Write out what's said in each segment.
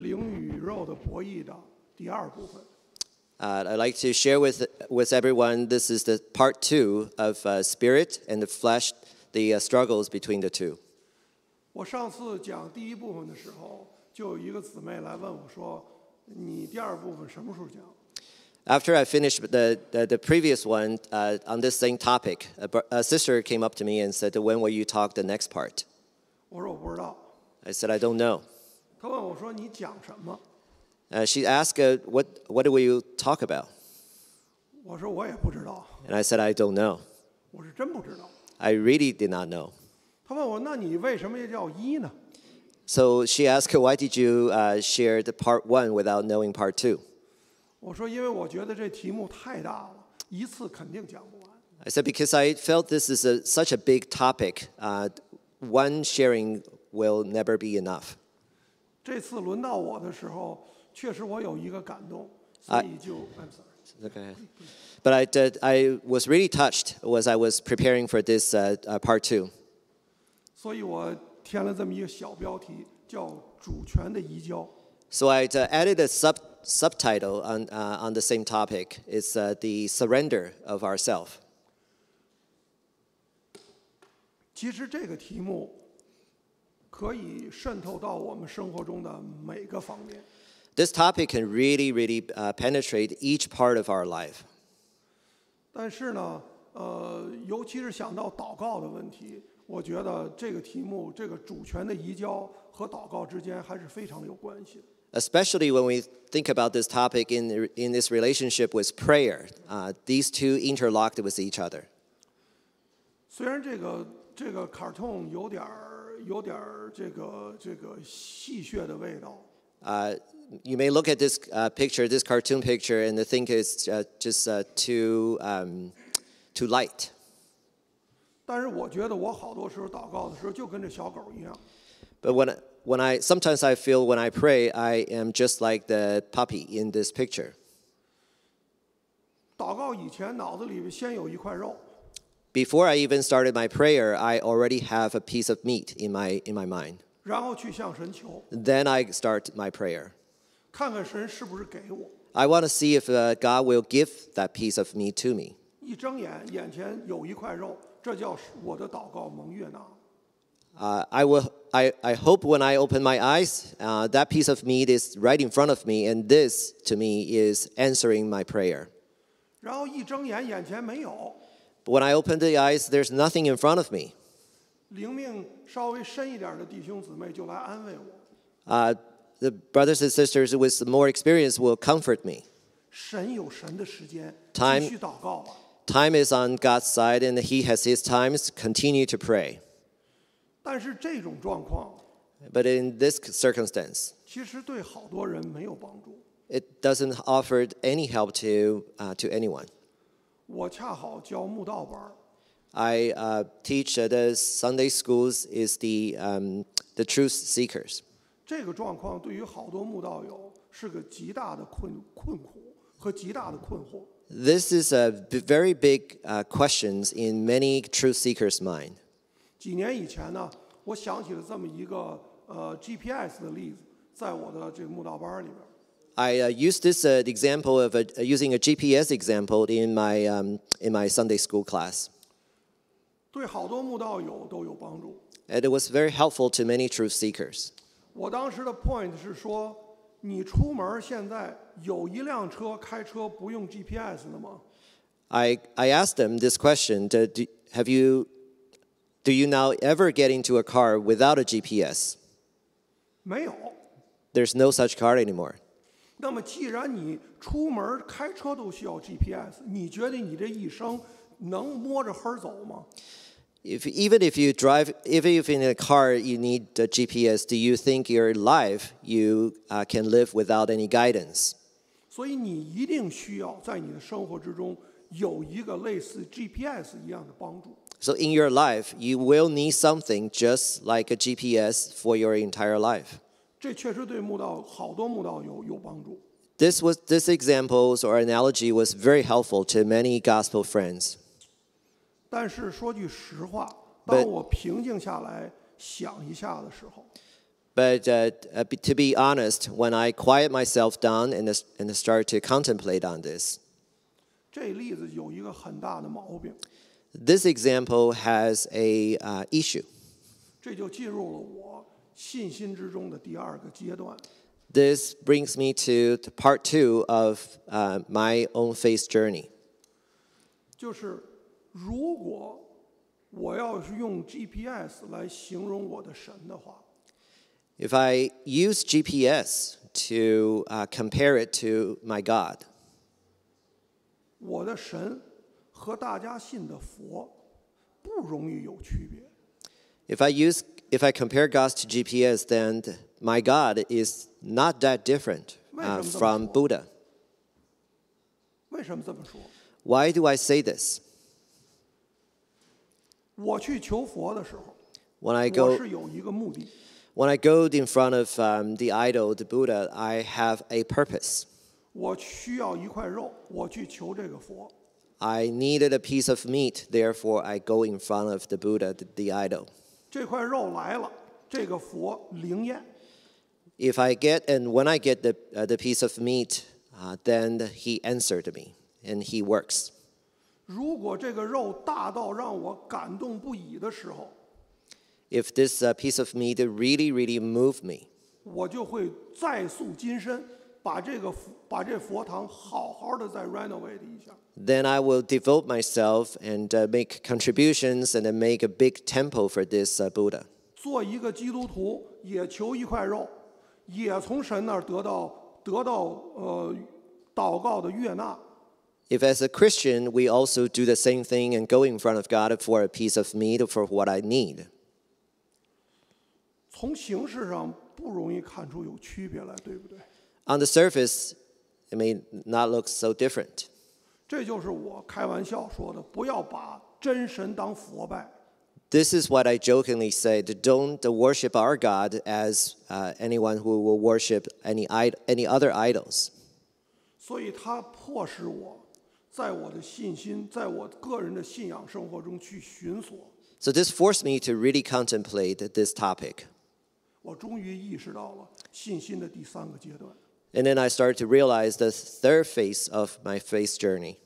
灵与肉的博弈的第二部分。I'd like to share with everyone, this is the part 2 of spirit and the flesh, the struggles between the two. 我上次讲第一部分的时候，就有一个姊妹来问我说：“你第二部分什么时候讲？” After I finished the previous one on this same topic, a sister came up to me and said, "When will you talk the next part?" 我说我不知道。I said, "I don't know." 她问我说：“你讲什么？” She asked, what will you talk about? 我说我也不知道。 And I said, "I don't know." 我是真不知道。 I really did not know. 她问我：“那你为什么也叫一呢？” So she asked, "Why did you share the part 1 without knowing part 2?" 我说：“因为我觉得这题目太大了，一次肯定讲不完。” I said, "Because I felt this is such a big topic, one sharing will never be enough." 这次轮到我的时候，确实我有一个感动，所以就 I'm sorry. Okay. But I was really touched as I was preparing for this part 2. 所以我填了这么一个小标题，叫“主权的移交”。 So I added a subtitle on the same topic. It's the surrender of ourself. 其实这个题目可以渗透到我们生活中的每个方面。 This topic can really, really penetrate each part of our life. 但是呢，尤其是想到祷告的问题，我觉得这个题目，这个主权的移交和祷告之间还是非常有关系的。 Especially when we think about this topic in this relationship with prayer, these two interlocked with each other. 虽然这个cartoon 有点这个戏谑的味道。 You may look at this picture, this cartoon picture, and think it's just too light. 但是我觉得我好多时候祷告的时候就跟这小狗一样。 But sometimes I feel when I pray, I am just like the puppy in this picture. 祷告以前脑子里先有一块肉。 Before I even started my prayer, I already have a piece of meat in my mind. 然后去向神求。 Then I start my prayer. 看看神是不是给我。 I want to see if God will give that piece of meat to me. 一睁眼，眼前有一块肉，这叫我的祷告蒙悦纳。 I hope when I open my eyes, that piece of meat is right in front of me, and this, to me, is answering my prayer. 然后一睁眼，眼前没有。 But when I open the eyes, there's nothing in front of me. 灵命稍微深一点的弟兄姊妹就来安慰我。 The brothers and sisters with more experience will comfort me. 神有神的时间， Time- 继续祷告吧。 Time is on God's side, and He has His times. Continue to pray. 但是这种状况， But in this circumstance, 其实对好多人没有帮助。 it doesn't offer any help to anyone. 我恰好教慕道班， I teach the Sunday schools is the truth seekers. 这个状况对于好多慕道友是个极大的困苦和极大的困惑。 This is a very big questions in many truth seekers' mind. 几年以前呢，我想起了这么一个GPS 的例子，在我的这个慕道班里边。 I used this example of using a GPS example in my Sunday school class. 对好多慕道友都有帮助。 And it was very helpful to many truth seekers. 我当时的 point 是说，你出门现在有一辆车开车不用 GPS 的吗？ I asked them this question: Do you now ever get into a car without a GPS? 没有。 There's no such car anymore. 那么既然你出门开车都需要 GPS， 你觉得你这一生能摸着黑走吗？ Even if you drive, even if in a car you need a GPS, do you think your life you can live without any guidance? 所以你一定需要在你的生活之中有一个类似 GPS 一样的帮助。 So in your life, you will need something just like a GPS for your entire life. 这确实对好多慕道有帮助。 This examples or analogy was very helpful to many gospel friends. 但是说句实话，当我平静下来想一下的时候， But to be honest, when I quiet myself down and start to contemplate on this, 这例子有一个很大的毛病， this example has a issue. 这就进入了我信心之中的第二个阶段。 This brings me to part 2 of my own faith journey. 就是如果我要是用 GPS 来形容我的神的话， If I use GPS to compare it to my God, 我的神和大家信的佛不容易有区别。 if I compare God to GPS, then my God is not that different from Buddha. 为什么这么说？ Why do I say this? 我去求佛的时候， When I 我 go 是有一个目的， when I go in front of the idol, the Buddha, I have a purpose. 我需要一块肉，我去求这个佛。 I needed a piece of meat, therefore I go in front of the Buddha, the idol. 这块肉来了，这个佛灵验。 When I get the piece of meat, then he answered me, and he works. 如果这个肉大到让我感动不已的时候， If this piece of meat really, really moved me, 我就会再塑金身，把这佛堂好好的再 renovate 一下。 then I will devote myself and make contributions and then make a big temple for this Buddha. 做一个基督徒，也求一块肉，也从神那儿得到祷告的悦纳。 If as a Christian, we also do the same thing and go in front of God for a piece of meat or for what I need. 从形式上不容易看出有区别来，对不对？ On the surface, it may not look so different. 这就是我开玩笑说的，不要把真神当佛拜。 This is what I jokingly say: don't worship our God as anyone who will worship any other idols. 所以它迫使我在我的信心，在我个人的信仰生活中去寻索。 So this forced me to really contemplate this topic. 我终于意识到了信心的第三个阶段。 And then I started to realize the third phase of my faith journey.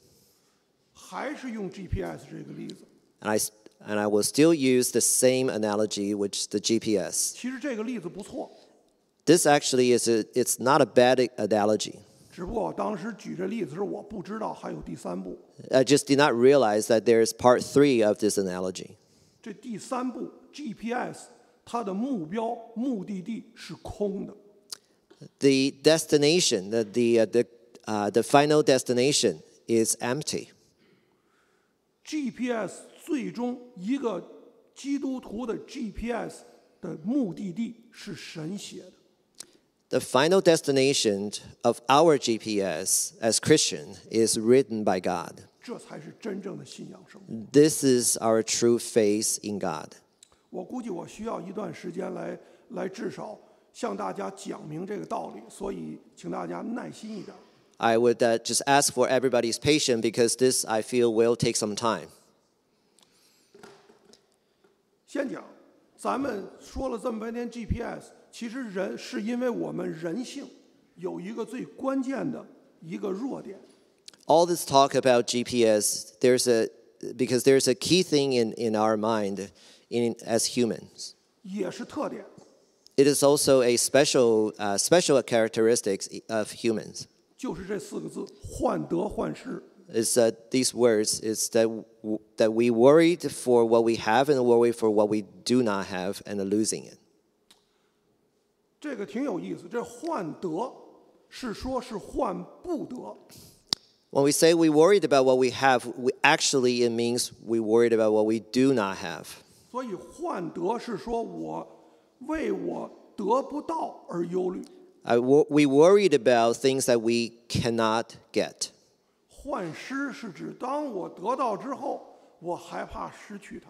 还是用 GPS 这个例子， And I will still use the same analogy, which is the GPS. 其实这个例子不错， This actually it's not a bad analogy. 只不过我当时举这例子时，我不知道还有第三步。 I just did not realize that there's part 3 of this analogy. 这第三步 GPS 它的目的地是空的。 The destination, the final destination is empty. GPS 最终一个基督徒的 GPS 的目的地是神写的。 The final destination of our GPS as Christian is written by God. 这才是真正的信仰生活。 This is our true faith in God. 我估计我需要一段时间来至少向大家讲明这个道理，所以请大家耐心一点。 I would just ask for everybody's patience because this, I feel, will take some time. 先讲，咱们说了这么半天 GPS， 其实人是因为我们人性有一个最关键的一个弱点。 All this talk about GPS, because there's a key thing in our mind as humans. 也是特点， It is also a special characteristics of humans. 就是这四个字：患得患失。 Is these words is that we worried for what we have and worry for what we do not have and are losing it. 这个挺有意思，这患得是说是患不得。 When we say we worried about what we have, it means we worried about what we do not have. 所以患得是说我为我得不到而忧虑。 We worried about things that we cannot get. 患失是指当我得到之后，我害怕失去它。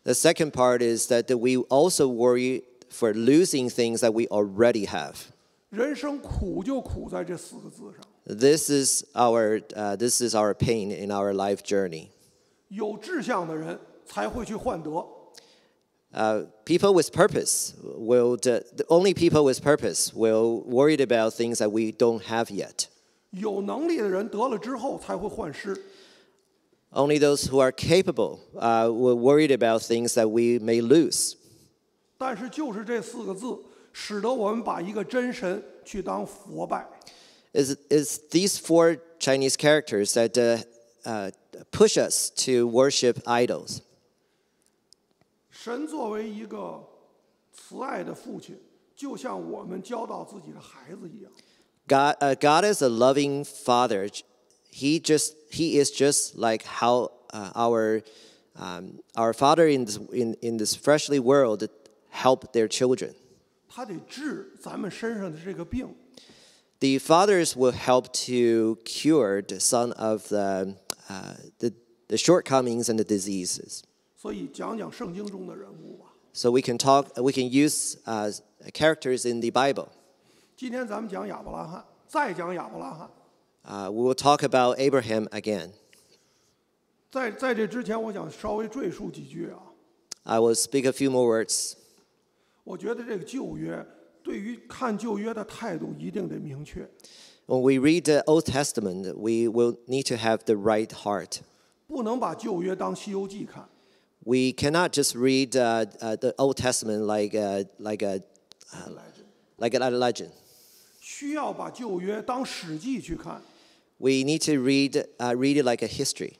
The second part is that we also worry for losing things that we already have. 人生苦就苦在这四个字上。 This is our pain in our life journey. 有志向的人才会去患得。People with purpose only people with purpose will worried about things that we don't have yet. 有能力的人得了之后才会患失。 Only those who are capable will worried about things that we may lose. 但是就是这4个字，使得我们把一个真神去当佛拜。 Is these 4 Chinese characters that push us to worship idols. 神作为一个慈爱的父亲，就像我们教导自己的孩子一样。 God is a loving father. He is just like how our father in this fleshly world help their children. 他得治咱们身上的这个病。 The fathers will help to cure some of the shortcomings and the diseases. 所以讲讲圣经中的人物吧。 So we can use characters in the Bible. 今天咱们讲亚伯拉罕，再讲亚伯拉罕。 We will talk about Abraham again. 在这之前，我想稍微赘述几句啊。 I will speak a few more words. 我觉得这个旧约对于看旧约的态度一定得明确。 When we read the Old Testament, we will need to have the right heart. 不能把旧约当西游记看。 We cannot just read the Old Testament like a legend. 需要把旧约当史记去看。 We need to read it like a history.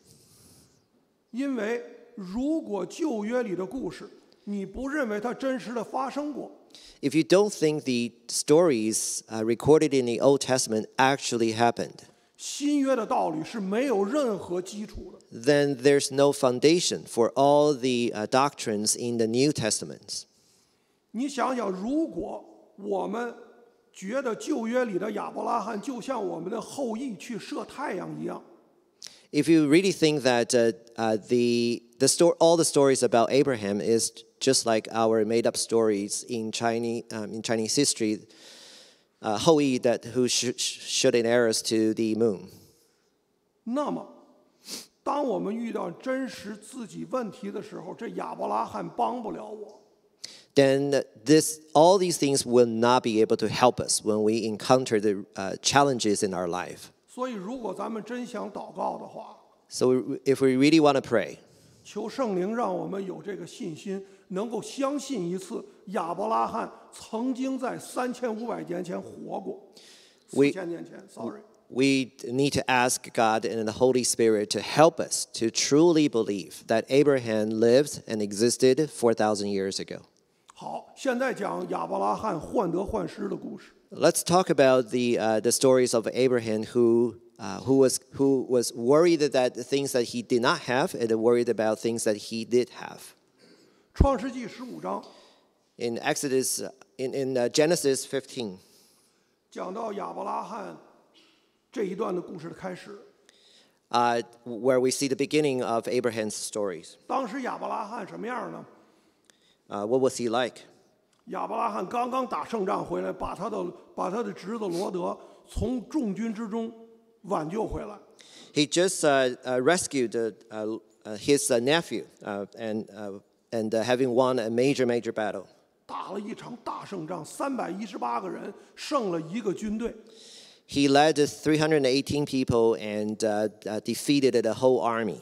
因为如果旧约里的故事你不认为它真实的发生过， If you don't think the stories recorded in the Old Testament actually happened, 新约的道理是没有任何基础的。 then there's no foundation for all the doctrines in the New Testament. 你想想，如果我们觉得旧约里的亚伯拉罕就像我们的后裔去射太阳一样， If you really think that all the stories about Abraham is just like our made-up stories in Chinese history, Hou-Yi who shot an arrows to the moon. 那么，当我们遇到真实自己问题的时候，这亚伯拉罕帮不了我。 Then all these things will not be able to help us when we encounter the challenges in our life. 所以，如果咱们真想祷告的话， So if we really want to pray, 求圣灵让我们有这个信心，能够相信一次亚伯拉罕曾经在3500年前活过，4000年前，sorry。 we need to ask God and the Holy Spirit to help us to truly believe that Abraham lived and existed 4,000 years ago. 好，现在讲亚伯拉罕患得患失的故事。 Let's talk about the stories of Abraham who was worried that the things that he did not have and worried about things that he did have. 创世纪15章 In Genesis 15, 讲到亚伯拉罕这一段的故事的开始。 where we see the beginning of Abraham's stories. 当时亚伯拉罕什么样呢？ What was he like? 亚伯拉罕刚刚打胜仗回来，把他的侄子罗德从众军之中挽救回来。 He just rescued his nephew and having won a major battle. 打了一场大胜仗，318个人胜了一个军队。 He led 318 people and defeated the whole army.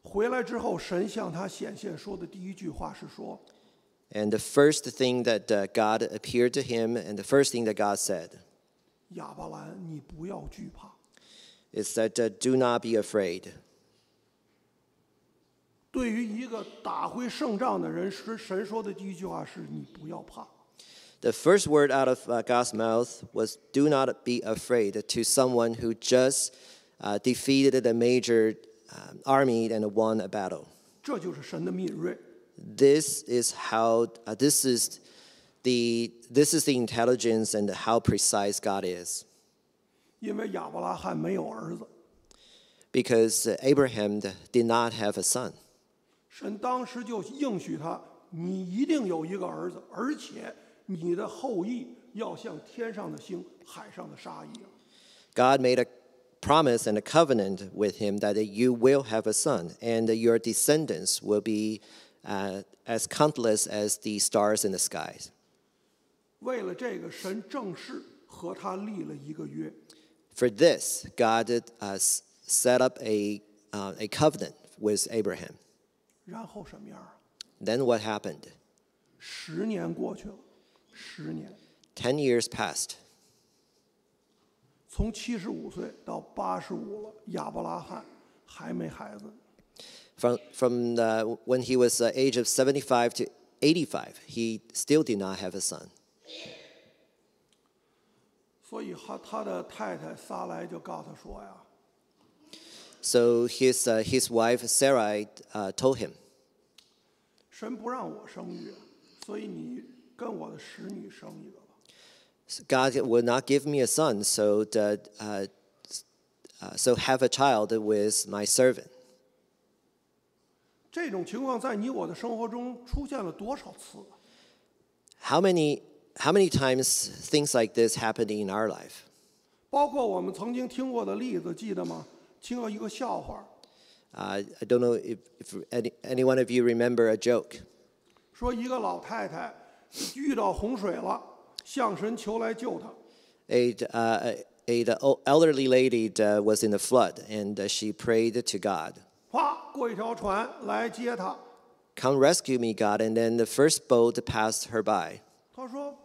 回来之后，神向他显现说的第一句话是说 And the first thing that God appeared to him, and the first thing that God said,：“ 亚伯兰，你不要惧怕。” is that do not be afraid. 对于一个打回胜仗的人，神说的第一句话是：“你不要怕。” The first word out of God's mouth was, do not be afraid, to someone who just defeated a major army and won a battle. 这就是神的敏锐。 This is the intelligence and how precise God is. 因为亚伯拉罕没有儿子， Because Abraham did not have a son. 神当时就应许他：“你一定有一个儿子，而且你的后裔要像天上的星、海上的沙一样。” God made a promise and a covenant with him that you will have a son, and your descendants will be as countless as the stars in the skies. 为了这个，神正式和他立了一个约。 For this, God set up a covenant with Abraham. 然后什么样啊？ Then what happened? 10年过去了，10年， 10 years passed. 从75岁到85了，亚伯拉罕还没孩子。 From when he was age of 75 to 85, he still did not have a son. 所以他的太太撒来就告诉他说呀， So his wife Sarai told him, 神不让我生育，所以你跟我的使女生一个吧。 God will not give me a son, so have a child with my servant. 这种情况在你我的生活中出现了多少次了？ How many times things like this happened in our life? 包括我们曾经听过的例子，记得吗？听过一个笑话， I don't know if any one of you remember a joke. 说一个老太太遇到洪水了，向神求来救她。 The elderly lady was in the flood, and she prayed to God, 啪，过一条船来接她。 "Come rescue me, God!" And then the first boat passed her by. 她说：“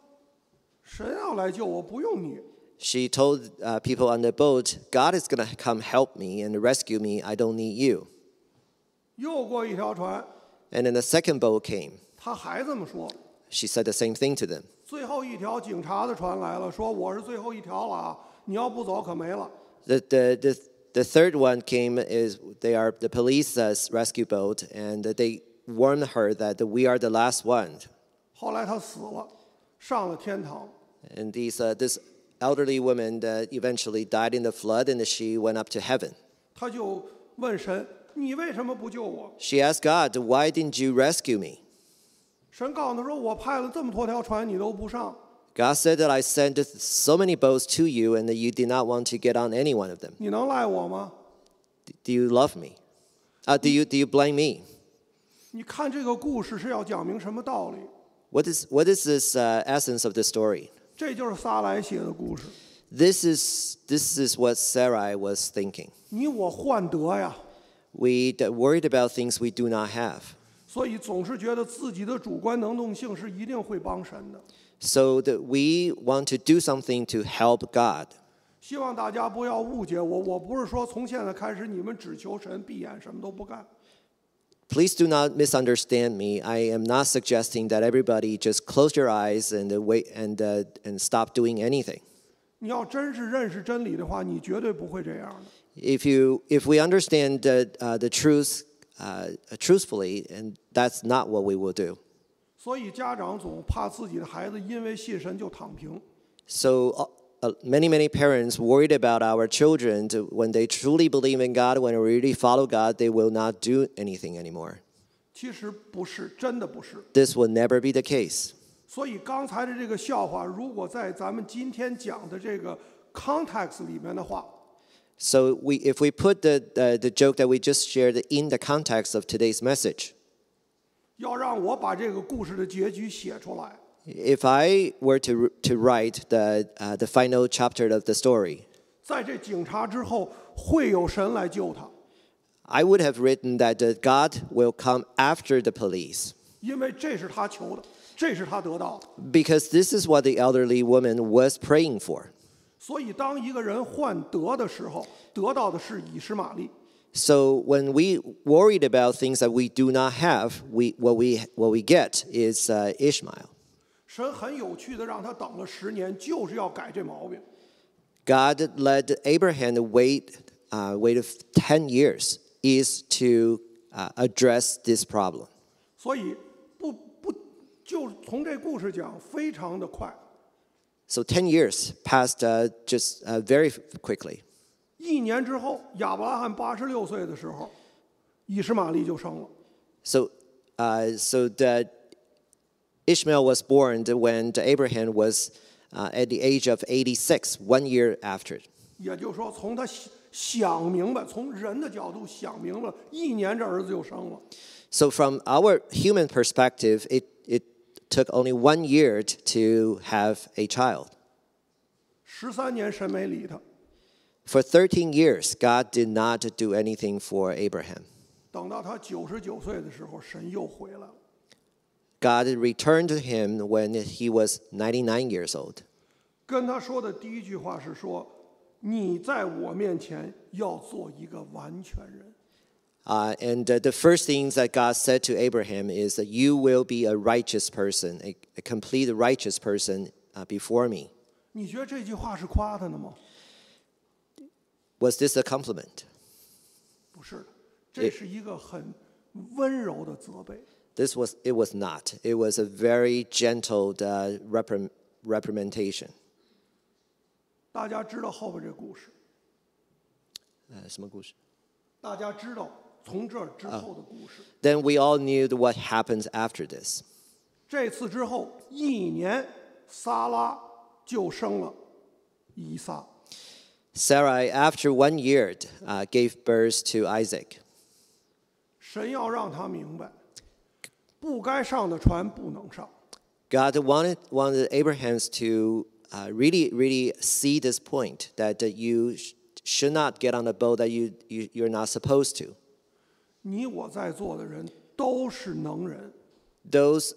神要来救我，不用你。” She told people on the boat, "God is going to come help me and rescue me. I don't need you." 又过一条船， And then the second boat came. 她还这么说。 She said the same thing to them. 最后一条警察的船来了，说我是最后一条了啊，你要不走可没了。 The third one came they are the police rescue boat, and they warned her that we are the last one. 后来她死了，上了天堂。 And this elderly woman eventually died in the flood, and she went up to heaven. 她就问神：“你为什么不救我 She asked God, "Why didn't you rescue me?" 神告诉她说：“我派了这么多条船，你都不上。 God said that I sent so many boats to you, and that you did not want to get on any one of them. 你能赖我吗？ Do you love me? Do you blame me? 你看这个故事是要讲明什么道理？ What is this essence of the story? 这就是撒来写的故事。 This is what Sarai was thinking. 你我患得呀， We worried about things we do not have. 所以总是觉得自己的主观能动性是一定会帮神的。 So that we want to do something to help God. 希望大家不要误解我，我不是说从现在开始你们只求神，闭眼什么都不干。 Please do not misunderstand me. I am not suggesting that everybody just close your eyes and wait and stop doing anything. 你要真是认识真理的话，你绝对不会这样的。 If we understand the truth truthfully, and that's not what we will do. 所以家长总怕自己的孩子因为信神就躺平。 So many parents worried about our children when they truly believe in God, when they really follow God, they will not do anything anymore. 其实不是，真的不是。 This will never be the case. 所以刚才的这个笑话，如果在咱们今天讲的这个 context 里面的话， So if we put the joke that we just shared in the context of today's message, 要让我把这个故事的结局写出来， if I were to write the final chapter of the story, 在这警察之后会有神来救他， I would have written that God will come after the police, 因为这是他求的，这是他得到的。 because this is what the elderly woman was praying for. 所以当一个人患得的时候，得到的是以实玛利。 So when we worried about things that we do not have, what we get is Ishmael. 神很有趣的让他等了10年，就是要改这毛病。 God led Abraham to wait 10 years is to address this problem. 所以就从这故事讲，非常的快。 So 10 years passed just very quickly. 1年之后，亚伯拉罕86岁的时候，以实玛利就生了。 So that Ishmael was born when Abraham was at the age of 86, 1 year after. 也就是说，从他想明白，从人的角度想明白，1年这儿子就生了。So from our human perspective, it took only 1 year to have a child. 13年神没理他， For 13 years, God did not do anything for Abraham. 等到他99岁的时候，神又回来了。 God returned to him when he was 99 years old. 跟他说的第一句话是说：“你在我面前要做一个完全人。” And the first things that God said to Abraham is that you will be a righteous person, a complete righteous person before me. 你觉得这句话是夸他的吗？ Was this a compliment? 不是的，这是一个很温柔的责备。 It was not. It was a very gentle reprimandation. 大家知道后边这故事，什么故事？大家知道从这之后的故事。 Then we all knew what happens after this. 这次之后1年，撒拉就生了以撒。 Sarai, after 1 year, gave birth to Isaac. 神要让他明白，不该上的船不能上。 God wanted Abraham to really see this point that you should not get on a boat that you're not supposed to. 你我在座的人都是能人， Those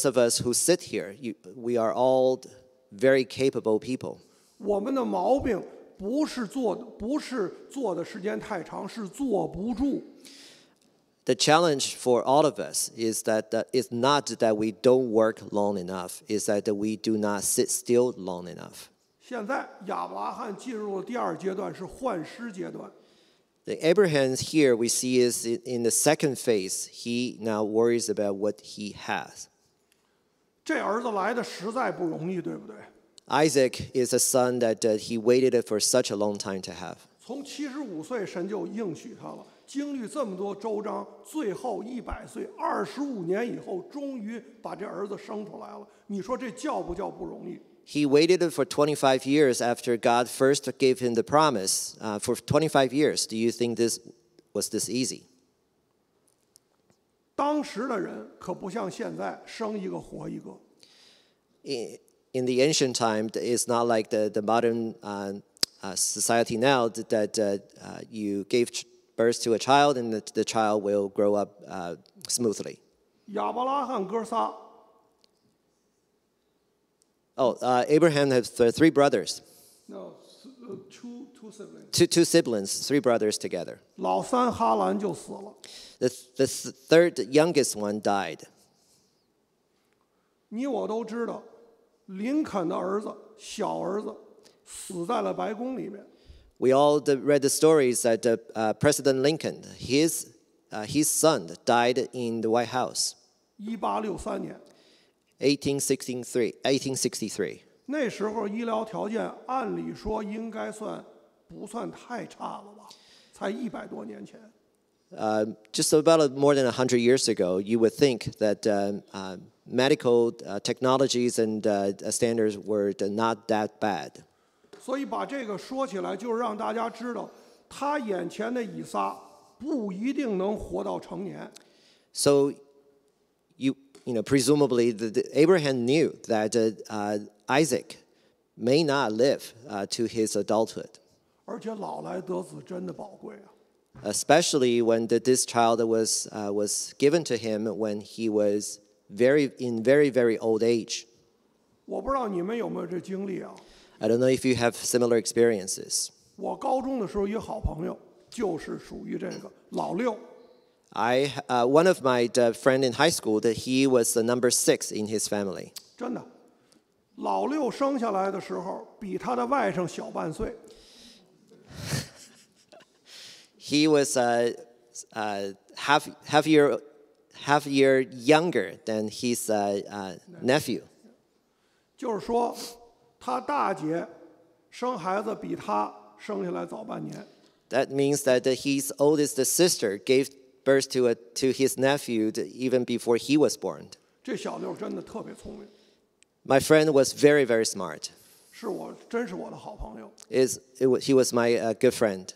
of us who sit here, we are all very capable people. 我们的毛病不是做的时间太长，是坐不住。 The challenge for all of us is that it's not that we don't work long enough, it's that we do not sit still long enough. 现在亚伯拉罕进入了第二阶段，是换尸阶段。 The Abraham here we see is in the second phase, he now worries about what he has. 这儿子来的实在不容易，对不对？ Isaac is a son that he waited for such a long time to have. 从75岁，神就应许他了。经历这么多周章，最后100岁，25年以后，终于把这儿子生出来了。你说这叫不叫不容易？ He waited for 25 years after God first gave him the promise. For 25 years, do you think this was this easy? 当时的人可不像现在，生一个活一个。 In the ancient time, it's not like the modern society now that you gave birth to a child and the child will grow up smoothly. 亚伯拉罕哥仨， Abraham has 3 brothers, no, two siblings。 two siblings, 3 brothers together. 老三哈兰就死了。 The third youngest one died. 你我都知道，林肯的儿子小儿子死在了白宫里面。 We all read the stories that President Lincoln, his son, died in the White House. 1863年， 1863. 那时候医疗条件按理说应该不算太差了吧？才100多年前。 Just about more than 100 years ago, you would think that medical technologies and standards were not that bad. 所以把这个说起来，就是让大家知道，他眼前的以撒不一定能活到成年。 So, presumably, Abraham knew that Isaac may not live to his adulthood. 而且老来得子真的宝贵啊！ Especially when this child was given to him when he was in very old age. 我不知道你们有没有这经历啊？ I don't know if you have similar experiences. 我高中的时候一个好朋友就是属于这个老六。 One of my friend in high school that he was the number 6 in his family. 真的，老六生下来的时候比他的外甥小半岁。 He was half year younger than his nephew. 就是说，他大姐生孩子比他生下来早半年。 That means that his oldest sister gave birth to his nephew even before he was born. 这小六真的特别聪明， My friend was very smart. 真是我的好朋友。 He was my good friend.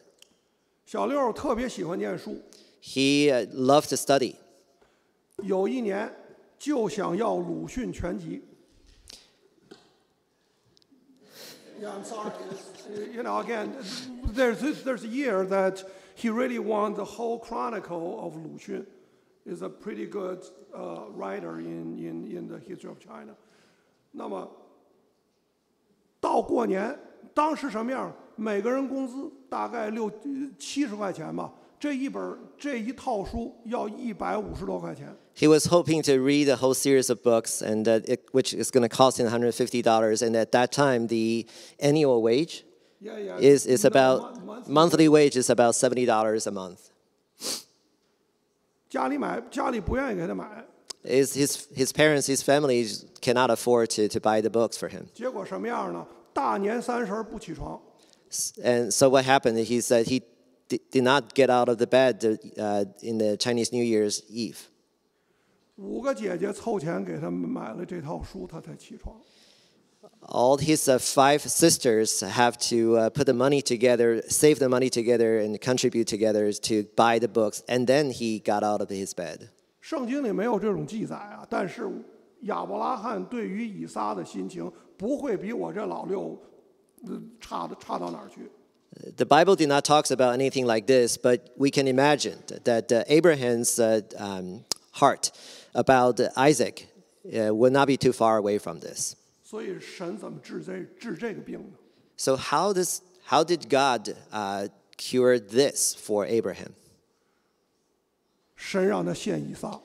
小六特别喜欢念书， He loved to study. 有一年就想要鲁迅全集。Yeah, I'm sorry. Again, there's a year that he really won the whole chronicle of Lu Xun. Is a pretty good writer in the history of China. 那么到过年，当时什么样？每个人工资大概70块钱吧。这一套书要150多块钱。He was hoping to read a whole series of books, and which is going to cost him $150. And at that time, the annual wage is about monthly wage is about $70 a month. 家里不愿意给他买。His parents, his family cannot afford to buy the books for him. 结果什么样呢？大年30不起床。And so what happened? He said he did not get out of the bed in the Chinese New Year's Eve. 5个姐姐凑钱给他买了这套书，他才起床。All his 5 sisters have to put the money together, save the money together, and contribute together to buy the books. And then he got out of his bed. 圣经里没有这种记载啊，但是亚伯拉罕对于以撒的心情不会比我这老六差到哪儿去。The Bible did not talk about anything like this, but we can imagine that Abraham's heart about Isaac would not be too far away from this. 所以神怎么治这个病呢？ So how did God cure this for Abraham? 神让他献以撒。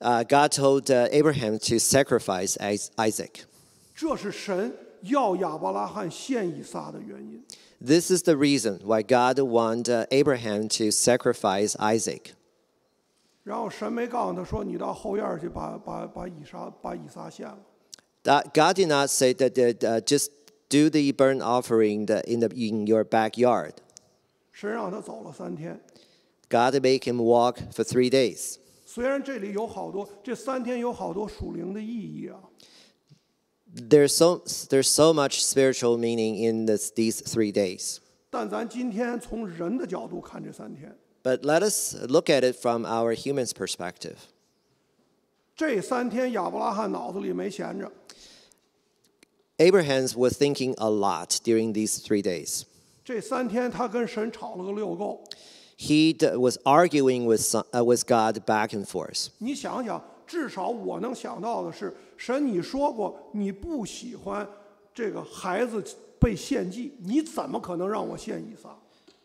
God told Abraham to sacrifice Isaac. 这是神要亚伯拉罕献以撒的原因。This is the reason why God wanted Abraham to sacrifice Isaac. 然后神没告诉他说：“你到后院去把以撒献了。” God did not say that just do the burnt offering in your backyard. 神让他走了3天。God made him walk for 3 days. 虽然这里这3天有好多属灵的意义啊。There's so much spiritual meaning in these 3 days. 但咱今天从人的角度看这3天。But let us look at it from our human's perspective. 这3天亚伯拉罕脑子里没闲着。Abraham was thinking a lot during these 3 days. 这3天他跟神吵了个溜够。He was arguing with God back and forth. 你想想，至少我能想到的是，神你说过你不喜欢这个孩子被献祭，你怎么可能让我献以撒？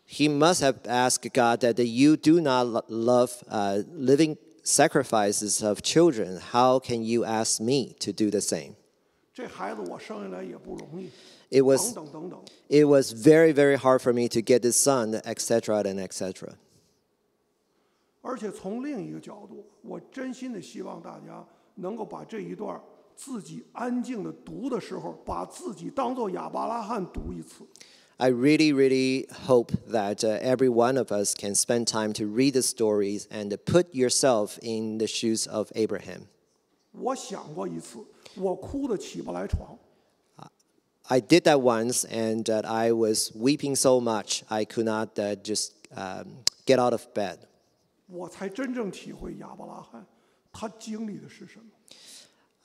He must have asked God that you do not love living sacrifices of children. How can you ask me to do the same? 这孩子我生下来也不容易。 It was very, very hard for me to get this son, etc. and etc. 而且从另一个角度，我真心的希望大家能够把这一段自己安静的读的时候，把自己当作亚伯拉罕读一次。I really, really hope that every one of us can spend time to read the stories and put yourself in the shoes of Abraham. 我想过一次，我哭得起不来床。I did that once, and I was weeping so much I could not just get out of bed. 我才真正体会亚伯拉罕他经历的是什么。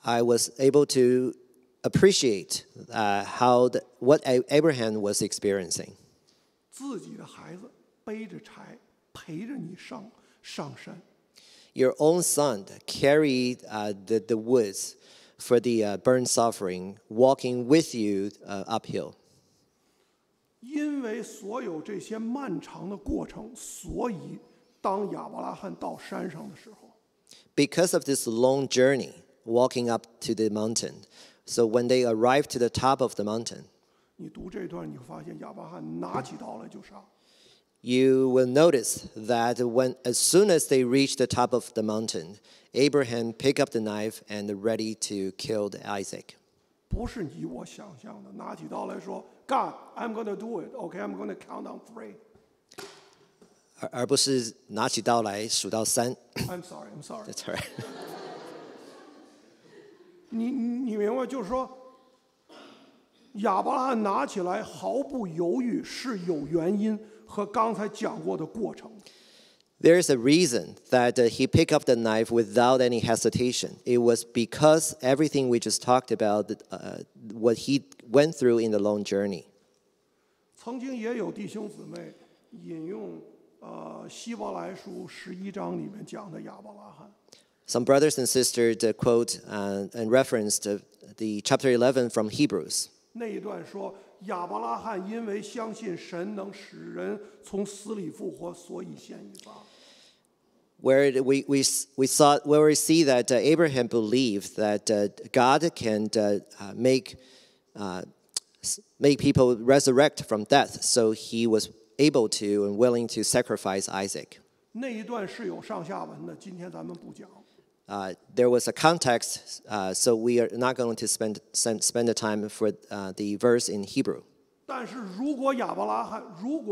I was able to appreciate what Abraham was experiencing. 自己的孩子背着柴陪着你上山。Your own son carried the woods for the burnt offering, walking with you uphill. 因为所有这些漫长的过程，所以当亚伯拉罕到山上的时候， Because of this long journey, walking up to the mountain, so when they arrived to the top of the mountain, 你读这段，你会发现亚伯拉罕拿起刀来就杀。you will notice that as soon as they reached the top of the mountain, Abraham picked up the knife and ready to kill Isaac. 不是你我想象的，拿起刀来说 ，God, I'm going to do it. Okay, I'm going to count down 3. 而不是拿起刀来数到3。 I'm sorry. That's right. 你明白？就是说，亚伯拉罕拿起来毫不犹豫，是有原因和刚才讲过的过程。There's a reason that he picked up the knife without any hesitation. It was because everything we just talked about, what he went through in the long journey. 曾经也有弟兄姊妹引用希伯来书11章里面讲的亚伯拉罕。 Some brothers and sisters quote and reference the chapter 11 from Hebrews. 那一段说，亚伯拉罕因为相信神能使人从死里复活，所以献以撒。 Where we see that Abraham believed that God can make people resurrect from death, so he was able to and willing to sacrifice Isaac. 那一段是有上下文的，今天咱们不讲。 There was a context, so we are not going to spend the time for the verse in Hebrew. 但是如果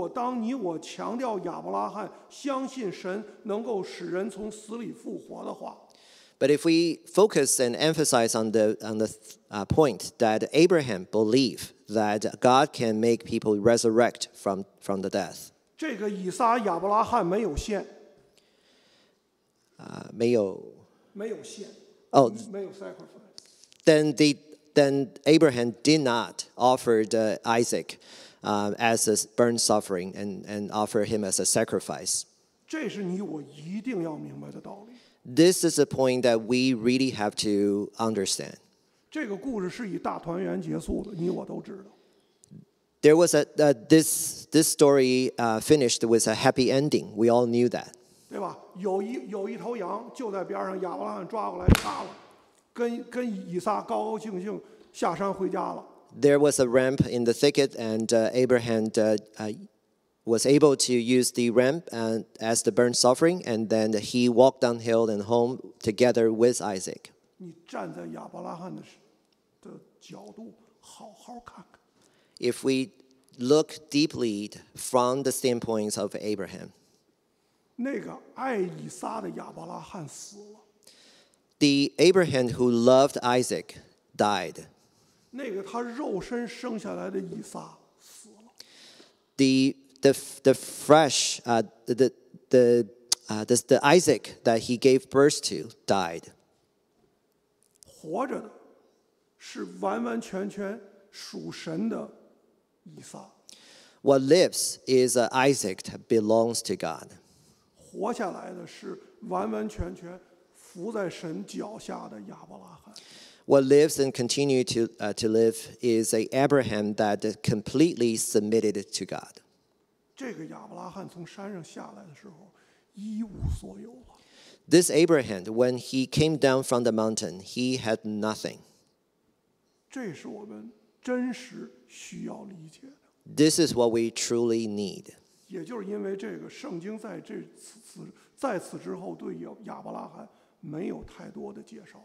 当你我强调亚伯拉罕相信神能够使人从死里复活的话， But if we focus and emphasize on the point that Abraham believed that God can make people resurrect from the death. 这个以撒亚伯拉罕没有献，没有献， Oh, 没有 sacrifice。 then Abraham did not offer Isaac as a burnt offering and offer him as a sacrifice. 这是你我一定要明白的道理。 This is a point that we really have to understand. 这个故事是以大团圆结束的，你我都知道。 There was this story finished with a happy ending. We all knew that. 对吧？有一头羊就在边上，亚伯拉罕抓过来杀了，跟以撒高高兴兴下山回家了。 There was a ram in the thicket, and Abraham was able to use the ram as the burnt offering, and then he walked downhill and home together with Isaac. 你站在亚伯拉罕的角度，好好看看。 If we look deeply from the standpoint of Abraham, 那个爱以撒的亚伯拉罕死了， the Abraham who loved Isaac died. 那个他肉身生下来的以撒死了。 The fresh the Isaac that he gave birth to died. 活着的是完完全全属神的以撒， What lives is Isaac that belongs to God. 活下来的是完完全全伏在神脚下的亚伯拉罕。 What lives and continue to live is a Abraham that completely submitted to God. 这个亚伯拉罕从山上下来的时候一无所有了。 This Abraham, when he came down from the mountain, he had nothing. 这是我们真实需要理解的。 This is what we truly need. 也就是因为这个，圣经在此之后对亚伯拉罕没有太多的介绍。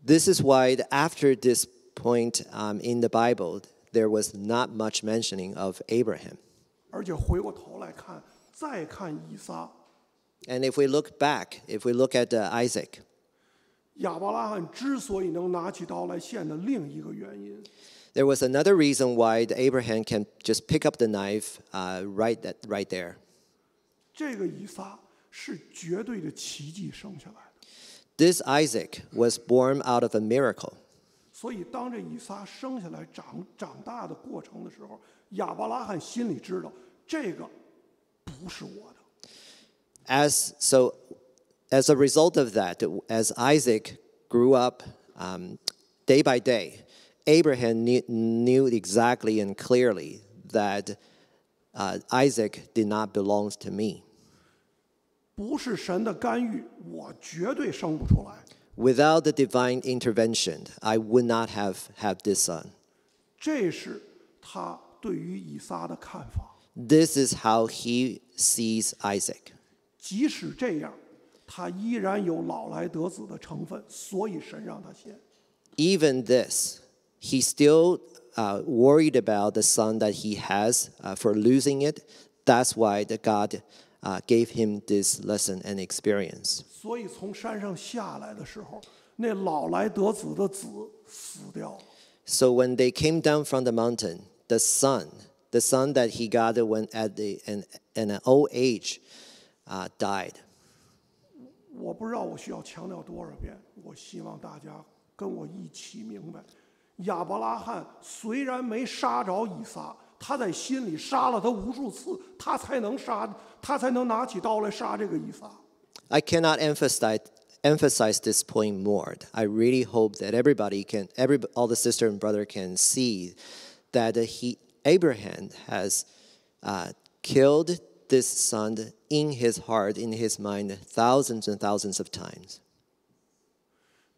This is why after this point in the Bible, there was not much mentioning of Abraham. 而且回过头来看，再看以撒， And if we look back, if we look at Isaac, 亚伯拉罕之所以能拿起刀来献的另一个原因， there was another reason why Abraham can just pick up the knife right there. 这个以撒是绝对的奇迹生下来的。 This Isaac was born out of a miracle. 所以当这以撒生下来长大的过程的时候，亚伯拉罕心里知道这个不是我的。 As a result of that, as Isaac grew up day by day, Abraham knew exactly and clearly that Isaac did not belong to me. 不是神的干预，我绝对生不出来。 Without the divine intervention, I would not have this son. 这是他对于以撒的看法。 This is how he sees Isaac. 即使这样，他依然有老来得子的成分，所以神让他献。 Even this, he still worried about the son that he has for losing it. That's why God gave him this lesson and experience. 所以从山上下来的时候，那老来得子的子死掉了。 So when they came down from the mountain, the son that he got when at an old age, died. 我不知道我需要强调多少遍，我希望大家跟我一起明白，亚伯拉罕虽然没杀着以撒，他在心里杀了他无数次，他才能拿起刀来杀这个以撒。I cannot emphasize this point more. I really hope that all the sister and brother can see that Abraham has killed this son in his heart, in his mind, thousands and thousands of times.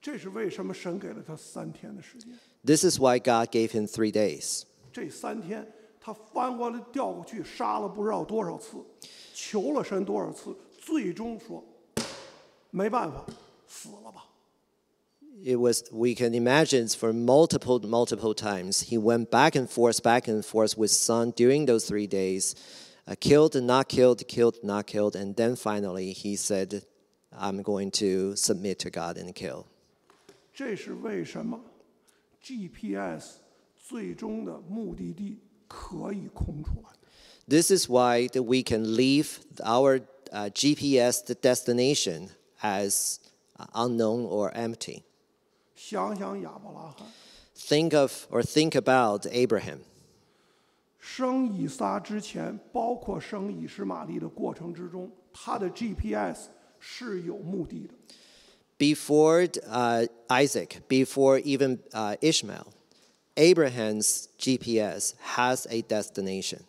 这是为什么神给了他3天的时间。This is why God gave him 3 days. 这3天，他翻过来调过去，杀了不知道多少次，求了神多少次，最终说，没办法，死了吧。We can imagine for multiple times, he went back and forth with son during those 3 days, killed and not killed, killed, not killed, and then finally he said, I'm going to submit to God and kill. 这是为什么 GPS 最终的目的地可以空出来。This is why that we can leave our GPS destination as unknown or empty. 想想亚伯拉罕， Think about Abraham. 生以撒之前，包括生以实玛利的过程之中，他的 GPS 是有目的的。Before Isaac, before even Ishmael, Abraham's GPS has a destination.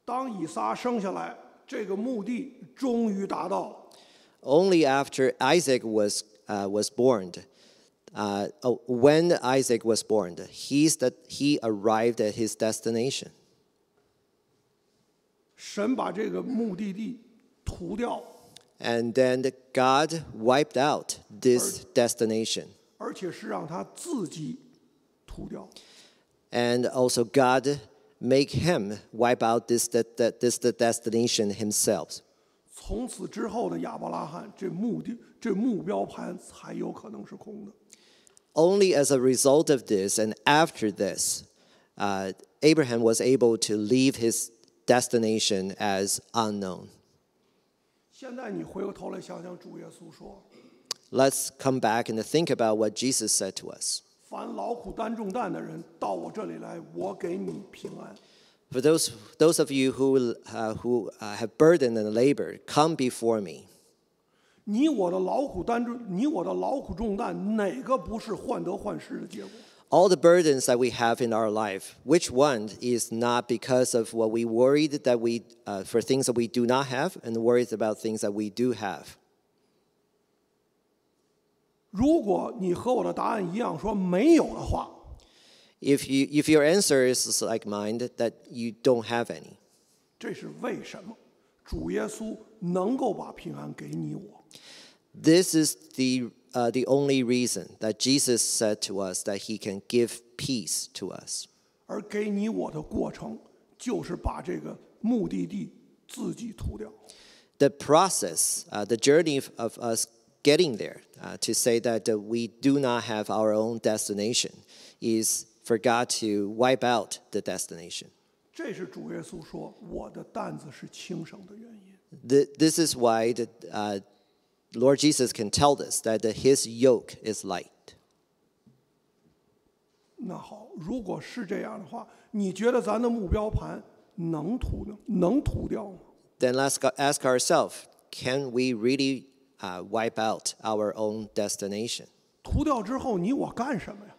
当以撒生下来，这个目的终于达到了。Only after Isaac was born, when Isaac was born, he arrived at his destination. 神把这个目的地涂掉， And then God wiped out this destination. 而且是让他自己涂掉。 And also God make him wipe out this destination himself. 从此之后的亚伯拉罕，这目标盘才有可能是空的。 Only as a result of this and after this, Abraham was able to leave his destination as unknown. 现在你回过头来想想，主耶稣说 Let's come back and think about what Jesus said to us.：“ 凡劳苦担重担的人，到我这里来，我给你平安。” For those of you who have burden and labor, come before me. 你我的劳苦重担，哪个不是患得患失的结果？ All the burdens that we have in our life, which one is not because of what we worried for things that we do not have and worried about things that we do have? 如果你和我的答案一样，说没有的话， If your answer is like mine, that you don't have any. 这是为什么？主耶稣能够把平安给你我。 This is the only reason that Jesus said to us that he can give peace to us. 而给你我的过程，就是把这个目的地自己涂掉。 The process, the journey of us getting there, to say that we do not have our own destination, is for God to wipe out the destination. 这是主耶稣说我的担子是轻省的原因。 This is why Lord Jesus can tell us that his yoke is light. 那好，如果是这样的话，你觉得咱的目标盘能涂掉吗？ Then let's ask ourselves, can we really wipe out our own destination? 涂掉之后，你我干什么呀？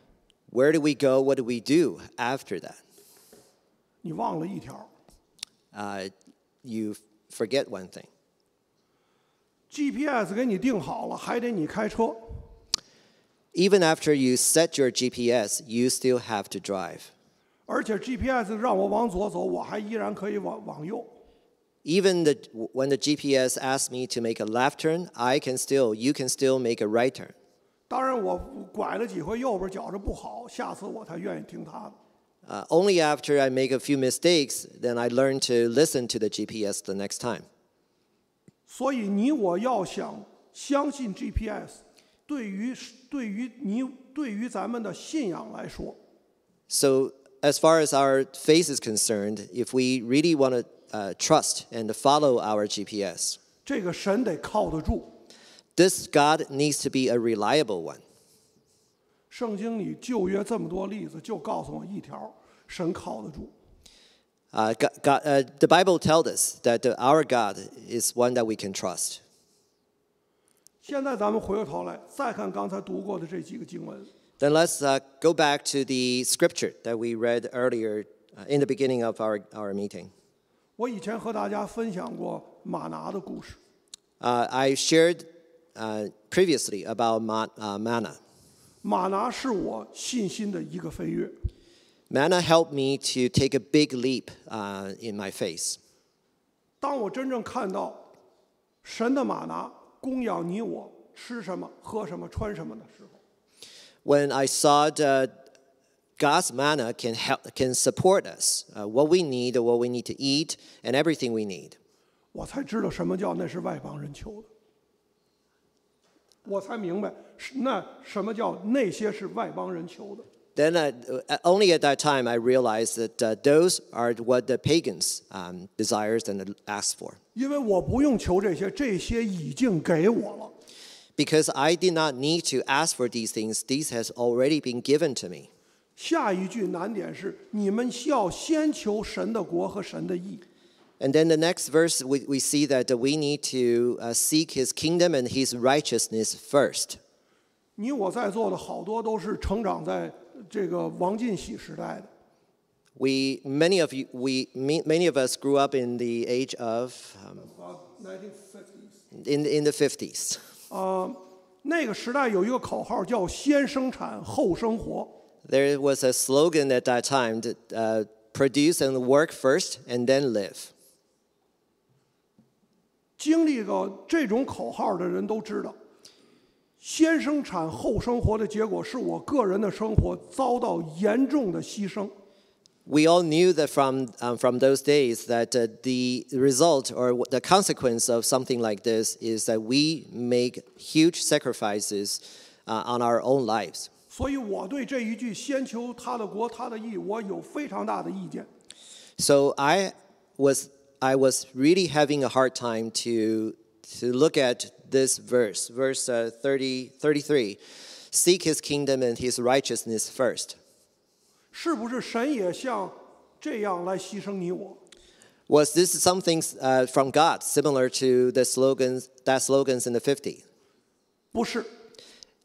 Where do we go? What do we do after that? 你忘了一条 You forget one thing. ，GPS 给你定好了，还得你开车。 Even after you set your GPS, you still have to drive. 而且 GPS 让我往左走，我还依然可以往右。 Even when the GPS asks me to make a left turn, you can still make a right turn. 当然，我拐了几回右边，觉着不好，下次我才愿意听他的。 Only after I make a few mistakes, then I learn to listen to the GPS the next time. 所以你我要想相信 GPS， 对于咱们的信仰来说， So as far as our faith is concerned, if we really want to trust and follow our GPS. 这个神得靠得住。 This God needs to be a reliable one. 圣经里旧约这么多例子，就告诉我一条：神靠得住。 The Bible tells us that our God is one that we can trust. 现在咱们回过头来再看刚才读过的这几个经文。 Then let's go back to the scripture that we read earlier in the beginning of our meeting. 我以前和大家分享过马拿的故事。 I shared previously about manna. 马拿是我信心的一个飞跃。 Manna helped me to take a big leap in my faith. 当我真正看到神的马拿供养你我吃什么、喝什么、穿什么的时候， When I saw that God's manna can support us, what we need to eat, and everything we need. 我才知道什么叫那是外邦人求的。我才明白那什么叫那些是外邦人求的。 Then only at that time I realized that those are what the pagans desires and ask for. 因为我不用求这些，这些已经给我了。 Because I did not need to ask for these things, these has already been given to me. 下一句难点是：你们要先求神的国和神的义。 And then the next verse, we see that we need to seek his kingdom and his righteousness first. 你我在座的好多都是成长在这个王进喜时代的。 Many of us grew up in the age of in the 50s. 那个时代有一个口号叫"先生产后生活" There was a slogan at that time that produce and work first and then live. 经历过这种口号的人都知道，先生产后生活的结果是我个人的生活遭到严重的牺牲。 We all knew that from those days that the result or the consequence of something like this is that we make huge sacrifices on our own lives. 所以我对这一句"先求他的国他的义"，我有非常大的意见。 So I was really having a hard time to look at this verse 33. Seek his kingdom and his righteousness first. 是不是神也像这样来牺牲你我？ Was this something from God similar to the slogans in the 50s? 不是，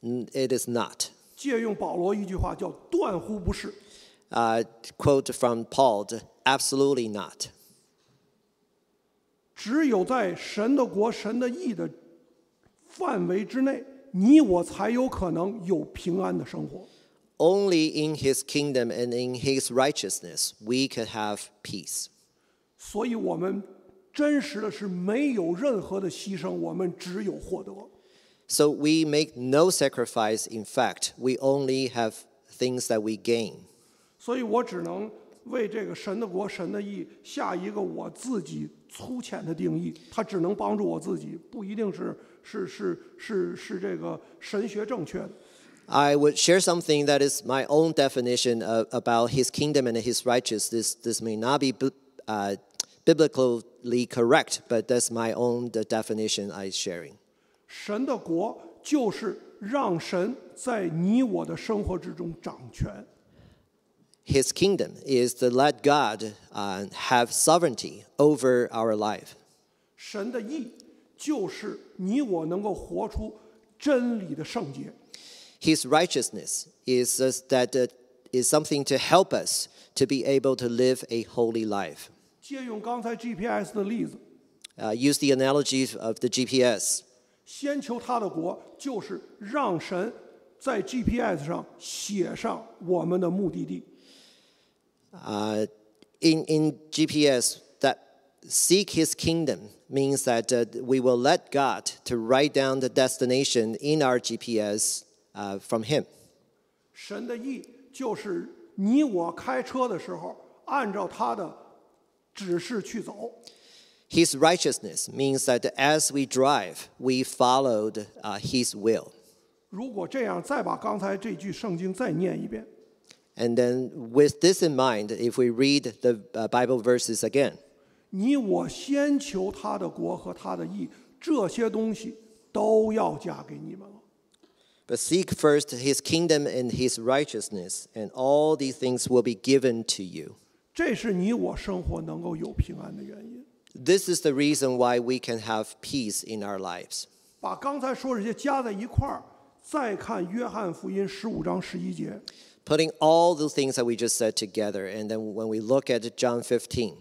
It is not. 借用保罗一句话叫"断乎不是"。 Quote from Paul, absolutely not. 只有在神的国、神的义的范围之内，你我才有可能有平安的生活。 Only in his kingdom and in his righteousness we could have peace. 所以我们真实的是没有任何的牺牲，我们只有获得。 So we make no sacrifice. In fact, we only have things that we gain. 所以我只能为这个神的国、神的义下一个我自己粗浅的定义，它只能帮助我自己，不一定是这个神学正确的。 I would share something that is my own definition about his kingdom and his righteousness. This may not be biblically correct, but that's my own definition I'm sharing. 神的国就是让神在你我的生活之中掌权。 His kingdom is to let God have sovereignty over our life. 神的义就是你我能够活出真理的圣洁。 His righteousness is something to help us to be able to live a holy life. 借用刚才 GPS 的例子， Use the analogy of the GPS. 先求他的国，就是让神在 GPS 上写上我们的目的地。 In GPS, that seek his kingdom means that we will let God to write down the destination in our GPS from him. 神的义就是你我开车的时候，按照他的指示去走。 His righteousness means that as we drive, we followed his will. 如果这样，再把刚才这句圣经再念一遍。 And then with this in mind, if we read the Bible verses again, 你我先求他的国和他的义，这些东西都要加给你们了。 But seek first his kingdom and his righteousness, and all these things will be given to you. 这是你我生活能够有平安的原因。 This is the reason why we can have peace in our lives. 把刚才说这些加在一块儿，再看约翰福音15章11节， Putting all the things that we just said together, and then when we look at John 15,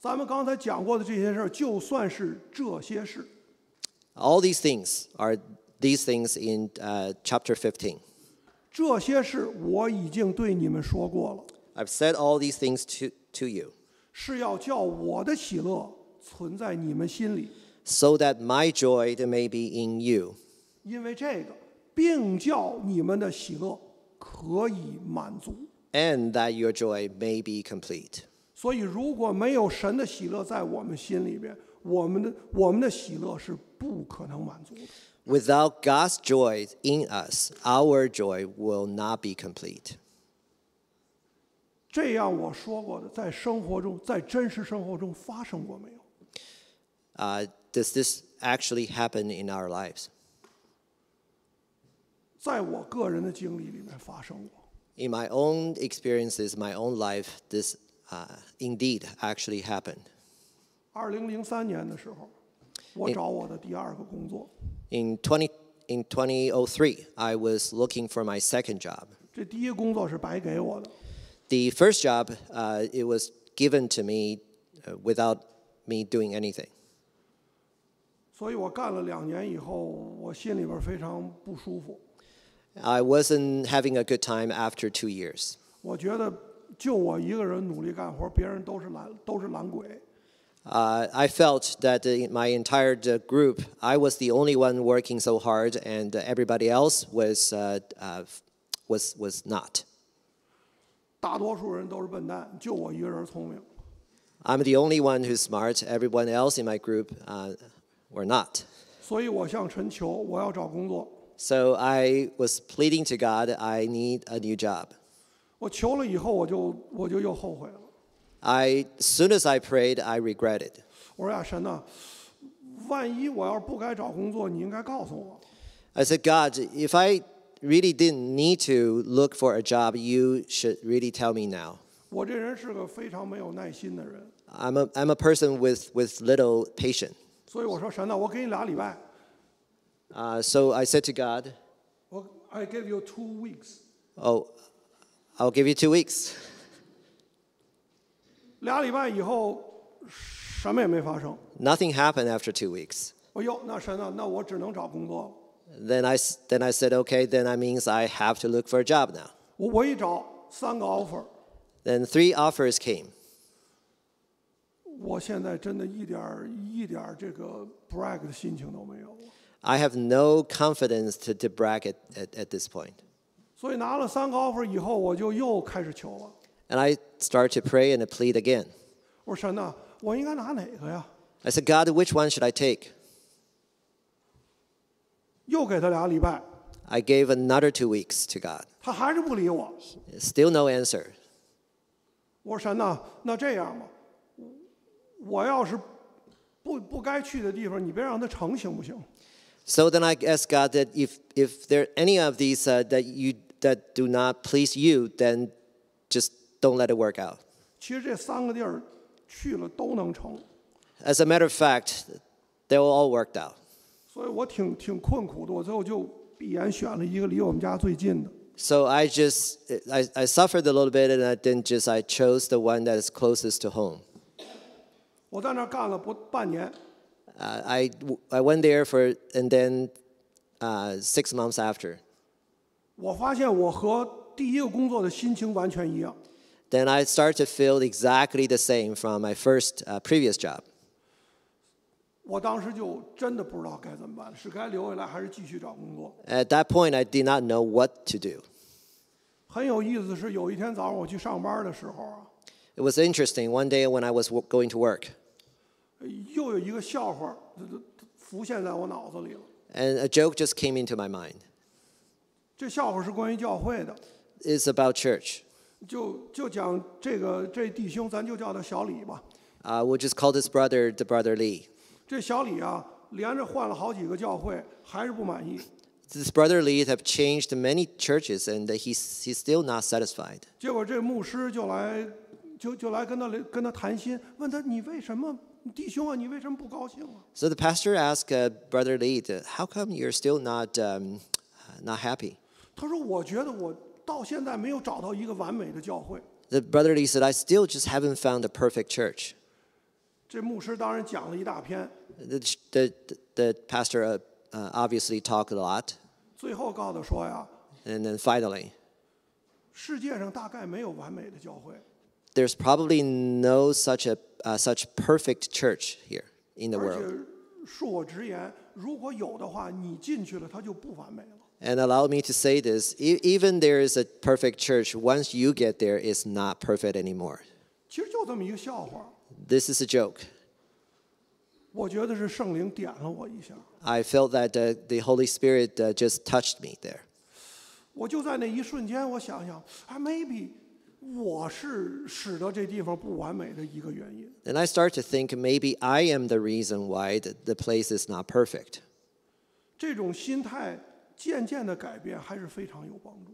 咱们刚才讲过的这些事儿，就算是这些事， all these things are these things in chapter 15. 这些事我已经对你们说过了， I've said all these things to you, 是要叫我的喜乐存在你们心里， so that my joy may be in you, 因为这个，并叫你们的喜乐可以满足。 and that your joy may be complete. 所以，如果没有神的喜乐在我们心里边，我们的喜乐是不可能满足的。 Without God's joy in us, our joy will not be complete. 这样我说过的，在生活中，在真实生活中发生过没有？ Does this actually happen in our lives? 在我个人的经历里面发生过。 In my own experiences, my own life, this indeed actually happened. 2003年的时候，我找我的第二个工作， In 2003, I was looking for my second job. 这第一个工作是白给我的。 The first job, it was given to me without me doing anything. 所以我干了2年以后，我心里边非常不舒服。 I wasn't having a good time after 2 years. 我觉得就我一个人努力干活，别人都是懒鬼。 I felt that in my entire group, I was the only one working so hard, and everybody else was not. 大多数人都是笨蛋，就我一个人聪明。 I'm the only one who's smart. Everyone else in my group were not. 所以我向神求，我要找工作。 So I was pleading to God, I need a new job. 我求了以后，我就又后悔了。 As soon as I prayed, I regretted. 我说呀，神呐，万一我要是不该找工作，你应该告诉我。 I said, God, if I really didn't need to look for a job, you should really tell me now. 我这人是个非常没有耐心的人， I'm a person with little patience. 所以我说神呐，我给你2礼拜， So I said to God, I give you 2 weeks。 oh, I'll give you 2 weeks. 2礼拜以后，什么也没发生。 Nothing happened after 2 weeks. 哎呦，那神呐，那我只能找工作了。 Then I said, okay, then that means I have to look for a job now. 我一找3个 offer， Then 3 offers came. 我现在真的一点儿这个 brag 的心情都没有了。 I have no confidence to brag at this point. 所以拿了3个 offer 以后，我就又开始求了。 And I start to pray and plead again. 我说神呐，我应该拿哪个呀？ I said, God, which one should I take? 又给他2礼拜， I gave another 2 weeks to God. 他还是不理我。 Still no answer. 我说神呐，那这样吧，我要是不该去的地方，你别让他成，行不行？ So then I asked God that if there are any of these that do not please you, then just don't let it work out. 其实这3个地儿去了都能成， As a matter of fact, they all worked out. 所以我挺困苦的。我最后就闭眼选了一个离我们家最近的。 So I suffered a little bit, and I chose the one that is closest to home. 我在那儿干了半年， I went there and then 6 months after. 我发现我和第一个工作的心情完全一样。 Then I started to feel exactly the same from my first previous job. 我当时就真的不知道该怎么办，是该留下来还是继续找工作。 At that point, I did not know what to do. 很有意思的是，有一天早上我去上班的时候啊， It was interesting. One day when I was going to work, 又有一个笑话浮现在我脑子里了。 and a joke just came into my mind. 这笑话是关于教会的， It's about church. 就讲这弟兄，咱就叫他小李吧。We'll just call this brother the brother Lee. 这小李啊，连着换了好几个教会，还是不满意。This brother Lee have changed many churches, and he's still not satisfied. 结果这牧师就来跟他谈心，问他你为什么弟兄啊，你为什么不高兴啊？ So the pastor asked brother Lee, "How come you're still not not happy?" 他说我觉得我到现在没有找到一个完美的教会。 The brother Lee said, "I still just haven't found the perfect church." 这牧师当然讲了一大篇， The pastor obviously talked a lot, 最后告诉他说呀， and then finally, 世界上大概没有完美的教会， there's probably no such perfect church here in the 而且 world. 恕我直言，如果有的话，你进去了它就不完美了。 And allow me to say this: even there is a perfect church, once you get there, it's not perfect anymore. 其实就这么一个笑话， This is a joke. 我觉得是圣灵点了我一下， I felt that the Holy Spirit just touched me there. 我就在那一瞬间，我想想啊，maybe 我是使得这地方不完美的一个原因。 And I start to think maybe I am the reason why the place is not perfect. 这种心态渐渐的改变还是非常有帮助。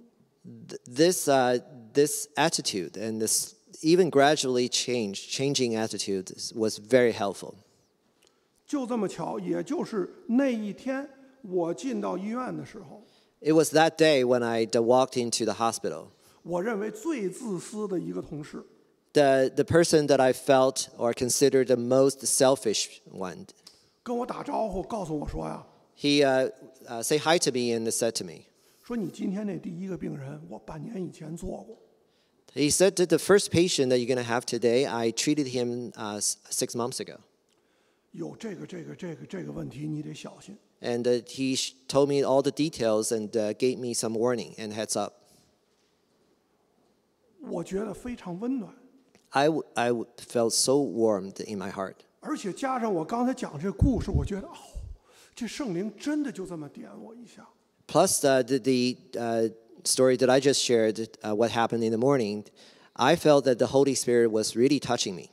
This attitude and this even gradually changing attitude was very helpful. 就这么巧，也就是那一天我进到医院的时候， It was that day when I walked into the hospital. 我认为最自私的一个同事， The person that I felt or considered the most selfish one, 跟我打招呼，告诉我说呀， he say hi to me and said to me. 说你今天那第一个病人，我半年以前做过。 He said that the first patient that you're going to have today, I treated him 6 months ago. 有这个问题，你得小心。 And he told me all the details and gave me some warning and heads up. 我觉得非常温暖， I felt so warmed in my heart. 而且加上我刚才讲这故事，我觉得哦，这圣灵真的就这么点我一下。 Plus the story that I just shared, what happened in the morning, I felt that the Holy Spirit was really touching me.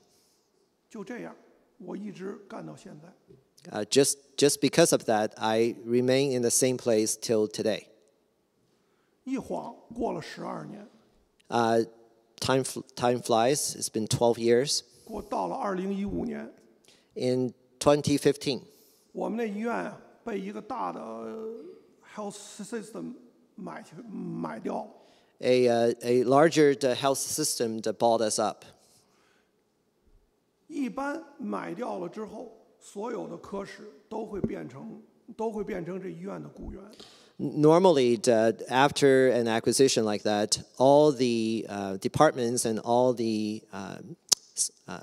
就这样，我一直干到现在。 Just because of that, I remain in the same place till today. 一晃过了12年， Time flies. It's been 12 years. 到了2015年， In 2015, 我们那医院啊被一个大的 health system 买掉了。 a larger health system that bought us up. 一般买掉了之后，所有的科室都会变成这医院的雇员。 Normally, after an acquisition like that, all the departments and all the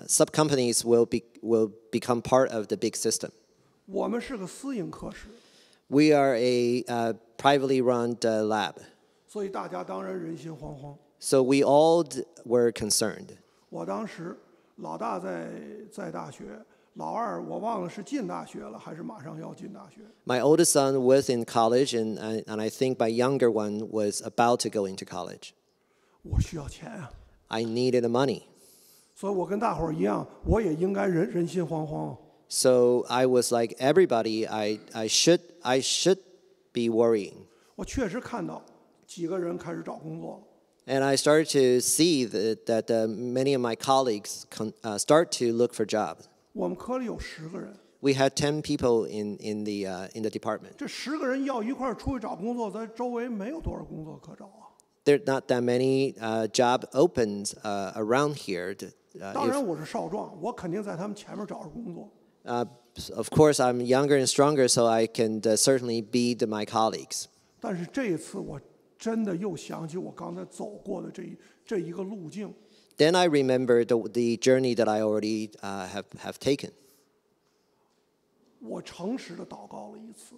sub companies will become part of the big system. 我们是个私营科室， We are a privately run lab, 所以大家当然人心惶惶。 so we all were concerned. 我当时老大在大学，老二我忘了是进大学了还是马上要进大学。 My oldest son was in college, and I think my younger one was about to go into college. 我需要钱啊， I needed the money. 所以我跟大伙儿一样，我也应该人心惶惶。 So I was like everybody. I should be worrying, 我确实看到几个人开始找工作了。 and I started to see that many of my colleagues start to look for jobs. 我们科里有10个人， We had 10 people in the department. 这10个人要一块儿出去找工作，咱周围没有多少工作可找啊。 There are not that many job opens around here. 当然我是少壮，我肯定在他们前面找着工作。 Of course, I'm younger and stronger, so I can certainly beat my colleagues. 但是这一次我真的又想起我刚才走过的这一个路径。 Then I remember the journey that I already have taken. 我诚实的祷告了一次，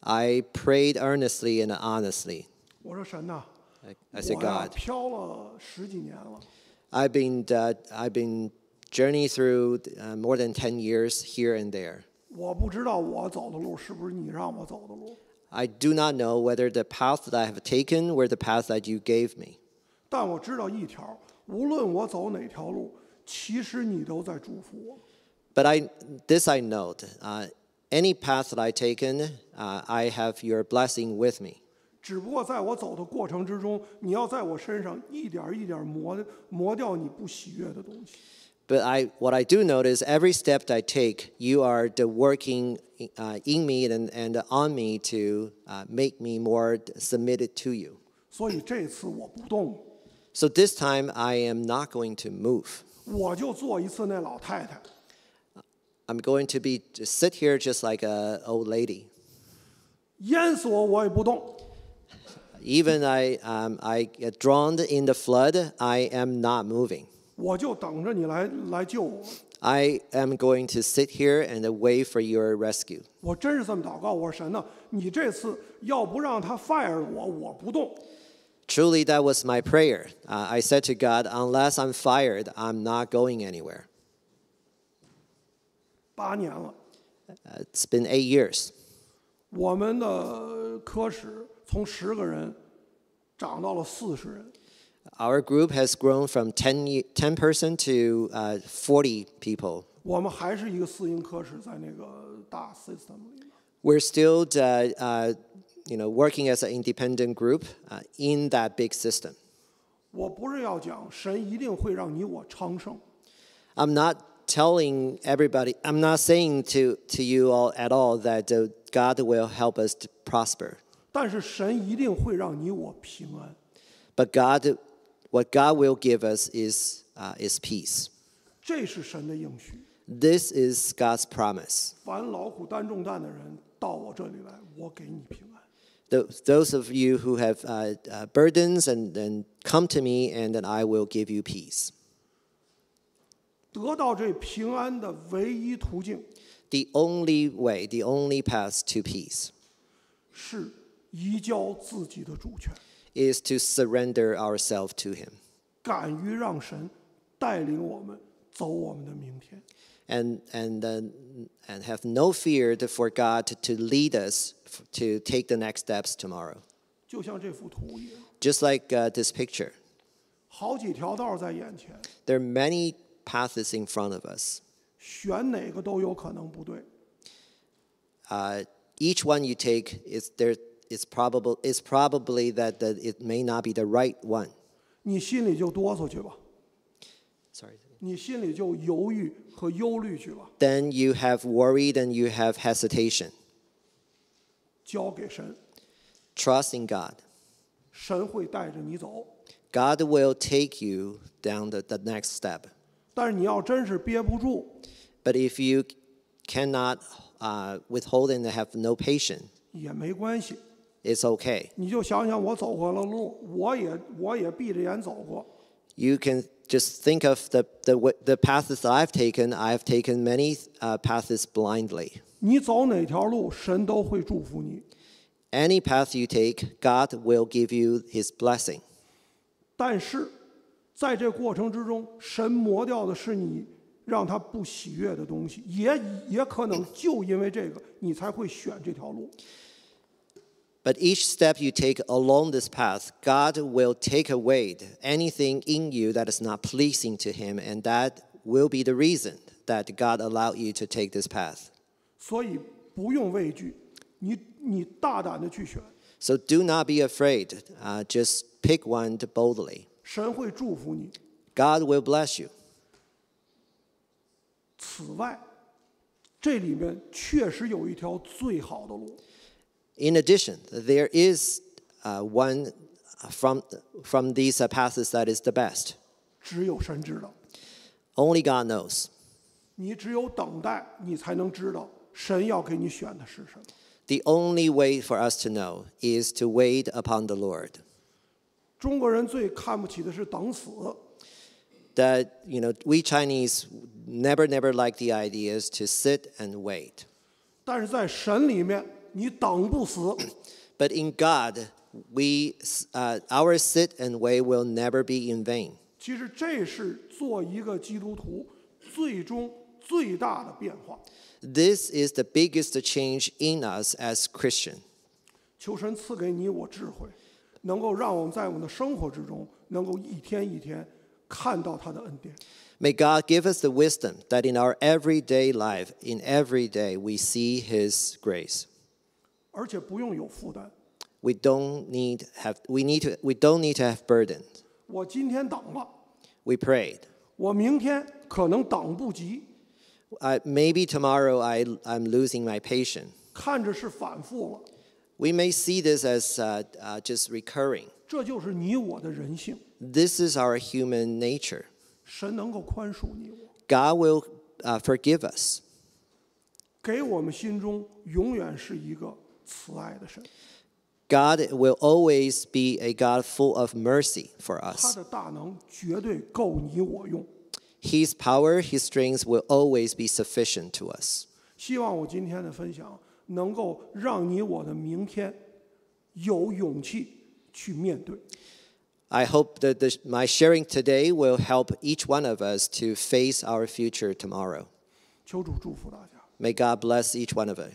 I prayed earnestly and honestly. 我说神呐， I said, 我呀 God, 漂了10几年了， I've been journeying through more than 10 years here and there. 我不知道我走的路是不是你让我走的路， I do not know whether the path that I have taken were the path that you gave me. 但我知道一条，无论我走哪条路，其实你都在祝福我。 But this I know, any path that I taken, I have your blessing with me. 只不过在我走的过程之中，你要在我身上一点一点磨掉你不喜悦的东西。 But what I do notice, every step I take, you are the working in me and on me to make me more submitted to you. 所以这次我不动， So this time I am not going to move. 我就做一次那老太太。 I'm going to sit here just like an old lady. 淹死我也不动。 Even I get drowned in the flood, I am not moving. 我就等着你来救我。 I am going to sit here and wait for your rescue. 我真是这么祷告，我说神呐，你这次要不让他 fire 我，我不动。 Truly, that was my prayer. I said to God, unless I'm fired, I'm not going anywhere. 8年了， It's been 8 years. 我们的科室从10个人涨到了40人。 Our group has grown from 10 person to 40 people. 我们还是一个私营科室，在那个大 system 里面。 We're still, working as an independent group in that big system. 我不是要讲神一定会让你我昌盛， I'm not telling everybody, I'm not saying to you all at all that God will help us to prosper. 但是神一定会让你我平安。 But what God will give us is peace. 这是神的应许。 This is God's promise. 凡劳苦担重担的人到我这里来，我给你平安。 Those of you who have burdens and come to me, and then I will give you peace. 得到这平安的唯一途径 The only way, the only path to peace 是移交自己的主权， is to surrender ourselves to Him 敢于让神带领我们走我们的明天。 and have no fear for God to lead us to take the next steps tomorrow. 就像这幅图一样， Just like this picture, 好几条道在眼前， there are many paths in front of us. 选哪个都有可能不对。 Each one you take it's probably that it may not be the right one. 你心里就哆嗦去吧， Sorry. 你心里就犹豫和忧虑去吧， Then you have worried and you have hesitation. 交给神， Trust in God. 神会带着你走。 God will take you down the next step. 但是你要真是憋不住， But if you cannot withhold and have no patience, 也没关系， it's okay. 你就想想我走过了路，我也闭着眼走过。 You can just think of the paths that I've taken. I've taken many paths blindly. 你走哪条路，神都会祝福你。 Any path you take, God will give you His blessing. 但是，在这过程之中，神磨掉的是你让他不喜悦的东西，也可能就因为这个，你才会选这条路。 But each step you take along this path, God will take away anything in you that is not pleasing to Him, and that will be the reason that God allowed you to take this path. 所以不用畏惧，你大胆的去选， So do not be afraid. Just pick one boldly. 神会祝福你。 God will bless you. 此外，这里面确实有一条最好的路。 In addition, there is one from these paths that is the best. 只有神知道， Only God knows. 你只有等待，你才能知道神要给你选的是什么。 The only way for us to know is to wait upon the Lord. 中国人最看不起的是等死， That we Chinese never like the ideas to sit and wait. 但是在神里面，你等不死。 But in God, our sit and wait will never be in vain. 其实这是做一个基督徒最终最大的变化。 This is the biggest change in us as Christian. 求神赐给你我智慧，能够让我们在我们的生活之中，能够一天一天看到他的恩典。May God give us the wisdom that in our everyday life, in every day, we see His grace. 而且不用有负担。We don't need to have burden. 我今天等了， We prayed. 我明天可能等不及， Maybe tomorrow I'm losing my patience. 看着是反复了， We may see this as just recurring. 这就是你我的人性。 This is our human nature. 神能够宽恕你我， God will forgive us. 给我们心中永远是一个慈爱的神。 God will always be a God full of mercy for 他 us. 的大能绝对够你我用。 His power, His strength will always be sufficient to us. 希望我今天的分享能够让你我的明天有勇气去面对。 I hope that my sharing today will help each one of us to face our future tomorrow. 求主祝福大家。 May God bless each one of us.